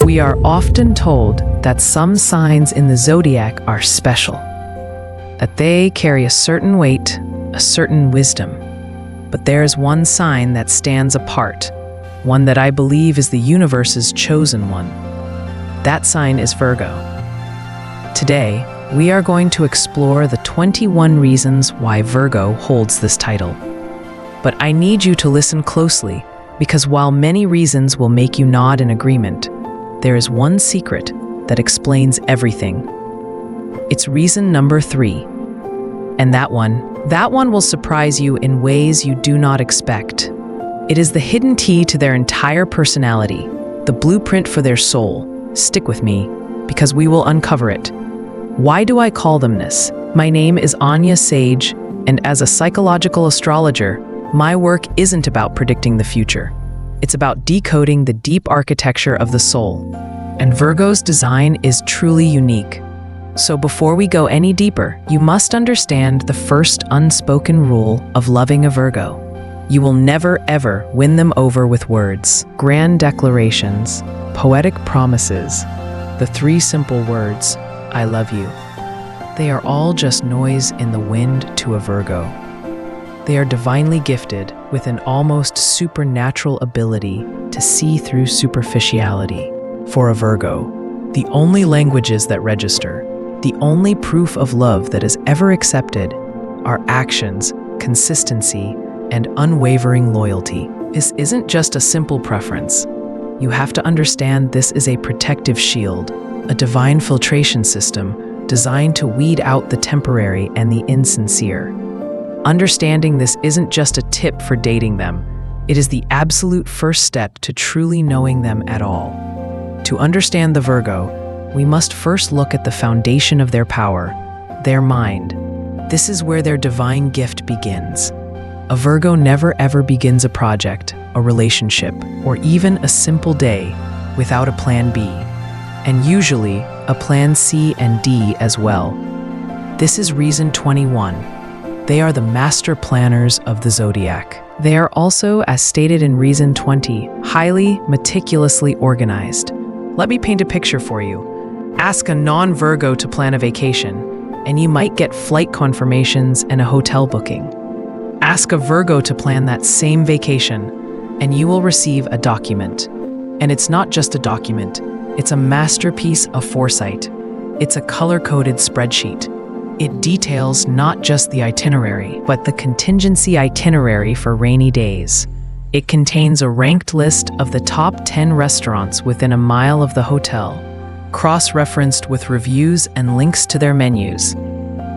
We are often told that some signs in the zodiac are special, that they carry a certain weight, a certain wisdom. But there's one sign that stands apart, one that I believe is the universe's chosen one. That sign is Virgo. Today, we are going to explore the 21 reasons why Virgo holds this title. But I need you to listen closely, because while many reasons will make you nod in agreement, there is one secret that explains everything. It's reason number 3. And that one will surprise you in ways you do not expect. It is the hidden key to their entire personality, the blueprint for their soul. Stick with me, because we will uncover it. Why do I call them this? My name is Anya Sage, and as a psychological astrologer, my work isn't about predicting the future. It's about decoding the deep architecture of the soul. And Virgo's design is truly unique. So before we go any deeper, you must understand the first unspoken rule of loving a Virgo. You will never ever win them over with words, grand declarations, poetic promises, the 3 simple words, I love you. They are all just noise in the wind to a Virgo. They are divinely gifted with an almost supernatural ability to see through superficiality. For a Virgo, the only languages that register, the only proof of love that is ever accepted, are actions, consistency, and unwavering loyalty. This isn't just a simple preference. You have to understand this is a protective shield, a divine filtration system designed to weed out the temporary and the insincere. Understanding this isn't just a tip for dating them. It is the absolute first step to truly knowing them at all. To understand the Virgo, we must first look at the foundation of their power, their mind. This is where their divine gift begins. A Virgo never ever begins a project, a relationship, or even a simple day without a plan B, and usually a plan C and D as well. This is reason 21. They are the master planners of the zodiac. They are also, as stated in reason 20, highly meticulously organized. Let me paint a picture for you. Ask a non-Virgo to plan a vacation, and you might get flight confirmations and a hotel booking. Ask a Virgo to plan that same vacation, and you will receive a document. And it's not just a document, it's a masterpiece of foresight. It's a color-coded spreadsheet. It details not just the itinerary, but the contingency itinerary for rainy days. It contains a ranked list of the top 10 restaurants within a mile of the hotel, cross-referenced with reviews and links to their menus.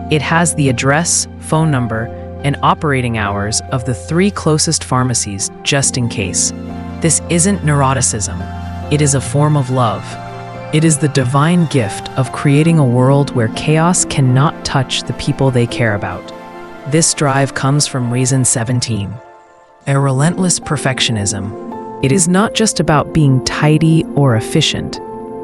It has the address, phone number, and operating hours of the 3 closest pharmacies, just in case. This isn't neuroticism. It is a form of love. It is the divine gift of creating a world where chaos cannot touch the people they care about. This drive comes from reason 17. A relentless perfectionism. It is not just about being tidy or efficient.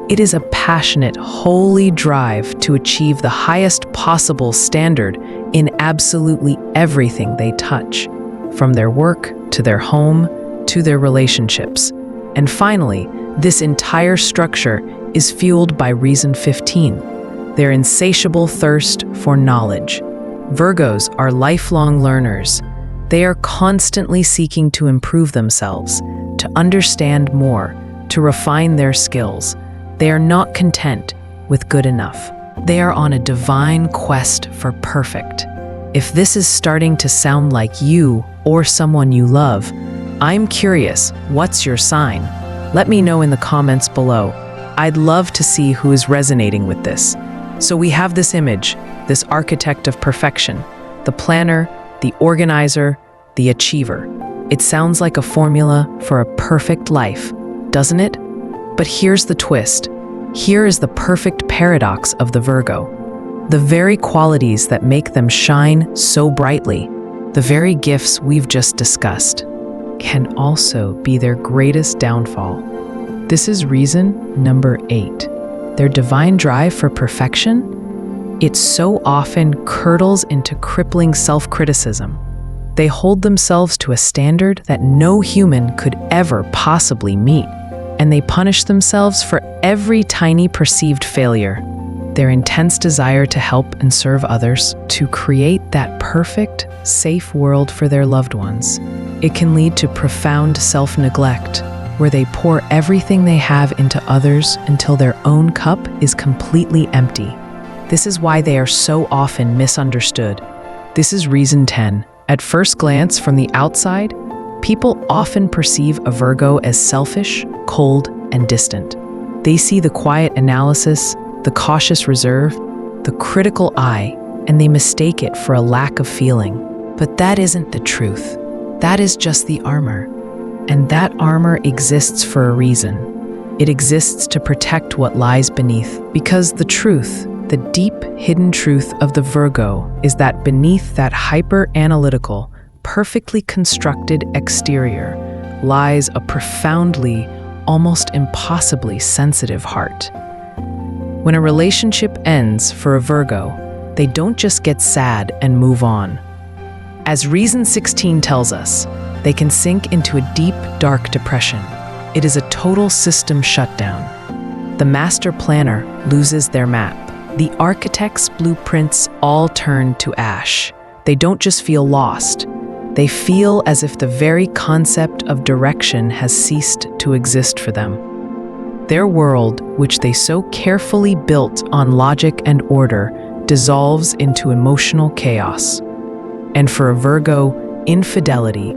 It is a passionate, holy drive to achieve the highest possible standard in absolutely everything they touch, from their work to their home to their relationships. And finally, this entire structure is fueled by reason 15, their insatiable thirst for knowledge. Virgos are lifelong learners. They are constantly seeking to improve themselves, to understand more, to refine their skills. They are not content with good enough. They are on a divine quest for perfect. If this is starting to sound like you or someone you love, I'm curious, what's your sign? Let me know in the comments below. I'd love to see who is resonating with this. So we have this image, this architect of perfection, the planner, the organizer, the achiever. It sounds like a formula for a perfect life, doesn't it? But here's the twist. Here is the perfect paradox of the Virgo. The very qualities that make them shine so brightly, the very gifts we've just discussed, can also be their greatest downfall. This is reason number 8. Their divine drive for perfection? It so often curdles into crippling self-criticism. They hold themselves to a standard that no human could ever possibly meet. and they punish themselves for every tiny perceived failure. Their intense desire to help and serve others, to create that perfect, safe world for their loved ones. It can lead to profound self-neglect, where they pour everything they have into others until their own cup is completely empty. This is why they are so often misunderstood. This is reason 10. At first glance from the outside, people often perceive a Virgo as selfish, cold, and distant. They see the quiet analysis, the cautious reserve, the critical eye, and they mistake it for a lack of feeling. But that isn't the truth. That is just the armor. And that armor exists for a reason. It exists to protect what lies beneath. Because the truth, the deep, hidden truth of the Virgo, is that beneath that hyper-analytical, perfectly constructed exterior lies a profoundly, almost impossibly sensitive heart. When a relationship ends for a Virgo, they don't just get sad and move on. As reason 16 tells us, they can sink into a deep, dark depression. It is a total system shutdown. The master planner loses their map. The architect's blueprints all turn to ash. They don't just feel lost. They feel as if the very concept of direction has ceased to exist for them. Their world, which they so carefully built on logic and order, dissolves into emotional chaos. And for a Virgo, infidelity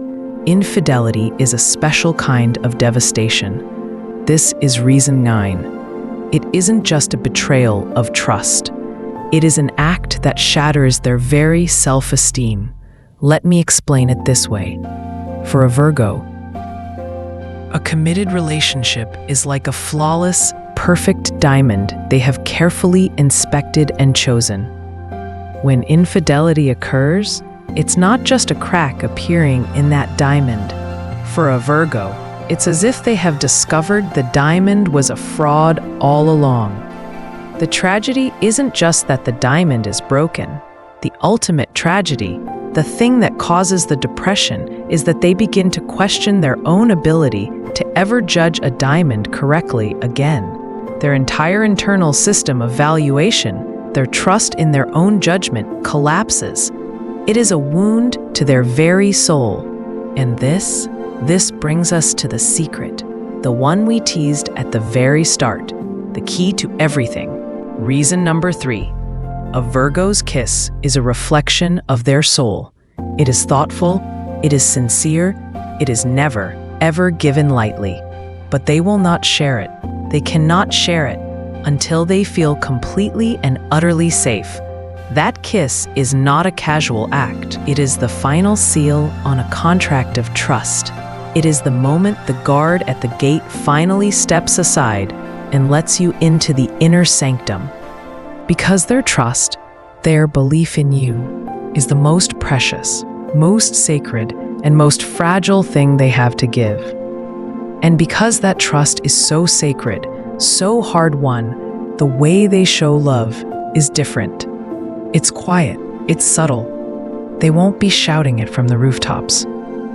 is a special kind of devastation. This is reason 9. It isn't just a betrayal of trust. It is an act that shatters their very self-esteem. Let me explain it this way. For a Virgo, a committed relationship is like a flawless, perfect diamond they have carefully inspected and chosen. When infidelity occurs, it's not just a crack appearing in that diamond. For a Virgo, it's as if they have discovered the diamond was a fraud all along. The tragedy isn't just that the diamond is broken. The ultimate tragedy, the thing that causes the depression, is that they begin to question their own ability to ever judge a diamond correctly again. Their entire internal system of valuation, their trust in their own judgment, collapses. It is a wound to their very soul. And this brings us to the secret, the one we teased at the very start, the key to everything. Reason number 3. A Virgo's kiss is a reflection of their soul. It is thoughtful, it is sincere, it is never, ever given lightly. But they will not share it. They cannot share it until they feel completely and utterly safe. That kiss is not a casual act. It is the final seal on a contract of trust. It is the moment the guard at the gate finally steps aside and lets you into the inner sanctum. Because their trust, their belief in you, is the most precious, most sacred, and most fragile thing they have to give. And because that trust is so sacred, so hard-won, the way they show love is different. It's quiet, it's subtle. They won't be shouting it from the rooftops.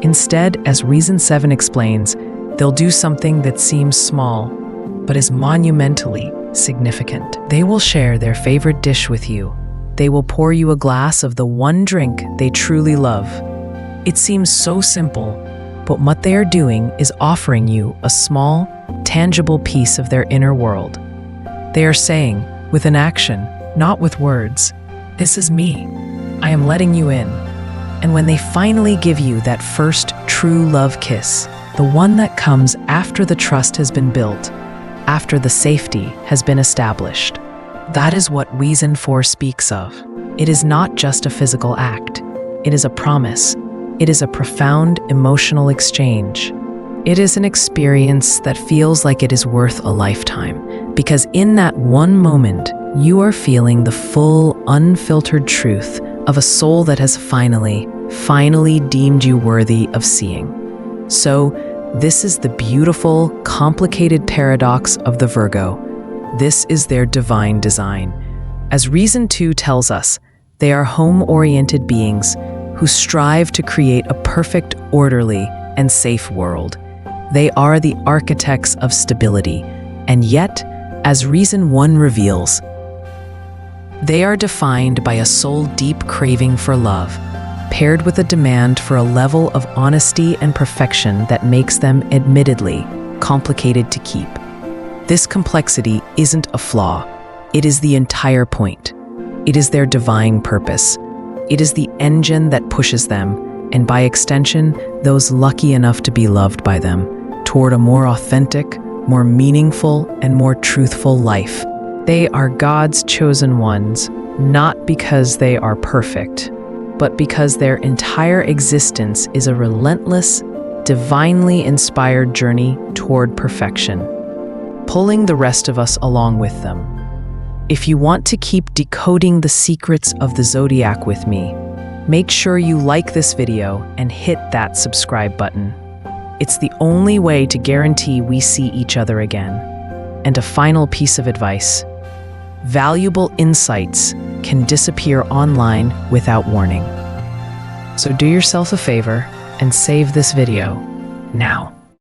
Instead, as reason 7 explains, they'll do something that seems small, but is monumentally significant. They will share their favorite dish with you. They will pour you a glass of the one drink they truly love. It seems so simple, but what they are doing is offering you a small, tangible piece of their inner world. They are saying, with an action, not with words, "This is me. I am letting you in." And when they finally give you that first true love kiss, the one that comes after the trust has been built, after the safety has been established, that is what reason 4 speaks of. It is not just a physical act. It is a promise. It is a profound emotional exchange. It is an experience that feels like it is worth a lifetime, because in that one moment, you are feeling the full, unfiltered truth of a soul that has finally deemed you worthy of seeing. So, this is the beautiful, complicated paradox of the Virgo. This is their divine design. As reason 2 tells us, they are home-oriented beings who strive to create a perfect, orderly, and safe world. They are the architects of stability, and yet, as reason 1 reveals, they are defined by a soul-deep craving for love, paired with a demand for a level of honesty and perfection that makes them, admittedly, complicated to keep. This complexity isn't a flaw, it is the entire point. It is their divine purpose. It is the engine that pushes them, and by extension, those lucky enough to be loved by them, toward a more authentic, more meaningful, and more truthful life. They are God's chosen ones, not because they are perfect, but because their entire existence is a relentless, divinely inspired journey toward perfection, pulling the rest of us along with them. If you want to keep decoding the secrets of the Zodiac with me, make sure you like this video and hit that subscribe button. It's the only way to guarantee we see each other again. And a final piece of advice: valuable insights can disappear online without warning. So do yourself a favor and save this video now.